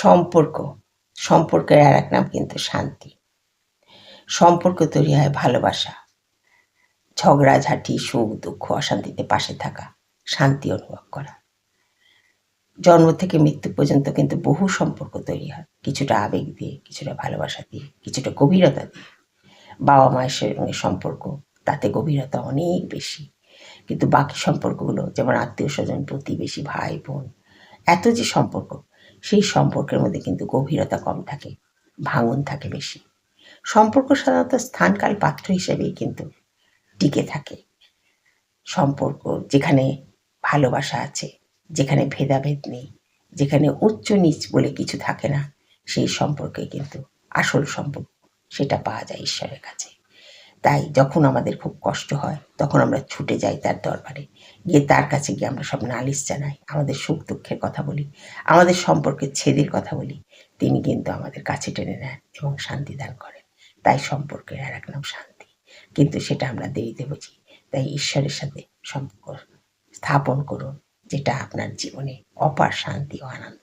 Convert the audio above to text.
সম্পর্ক, সম্পর্কের আর এক নাম কিন্তু শান্তি। সম্পর্ক তৈরি হয় ভালোবাসা, ঝগড়াঝাঁটি, সুখ দুঃখ, অশান্তিতে পাশে থাকা, শান্তি অনুভব করা। জন্ম থেকে মৃত্যু পর্যন্ত কিন্তু বহু সম্পর্ক তৈরি হয়, কিছুটা আবেগ দিয়ে, কিছুটা ভালোবাসা দিয়ে, কিছুটা গভীরতা দিয়ে। বাবা মায়ের সঙ্গে সম্পর্ক, তাতে গভীরতা অনেক বেশি, কিন্তু বাকি সম্পর্কগুলো যেমন আত্মীয় স্বজন, প্রতিবেশী, ভাই বোন, এত যে সম্পর্ক, সেই সম্পর্কের মধ্যে কিন্তু গভীরতা কম থাকে, ভাঙন থাকে বেশি। সম্পর্ক সাধারণত স্থানকাল পাত্র হিসেবেই কিন্তু টিকে থাকে। সম্পর্ক যেখানে ভালোবাসা আছে, যেখানে ভেদাভেদ নেই, যেখানে উচ্চ নিচ বলে কিছু থাকে না, সেই সম্পর্কে কিন্তু আসল সম্পর্ক, সেটা পাওয়া যায় ঈশ্বরের কাছে। তাই যখন আমাদের খুব কষ্ট হয়, তখন আমরা ছুটে যাই তার দরবারে, গিয়ে তার কাছে গিয়ে আমরা সব নালিশ জানাই, আমাদের সুখ দুঃখের কথা বলি, আমাদের সম্পর্কের ছেদের কথা বলি। তিনি কিন্তু আমাদের কাছে টেনে নেন এবং শান্তি দান করেন। তাই সম্পর্কের আর এক নাম শান্তি, কিন্তু সেটা আমরা দেরিতে বুঝি। তাই ঈশ্বরের সাথে সম্পর্ক স্থাপন করুন, যেটা আপনার জীবনে অপার শান্তি ও আনন্দ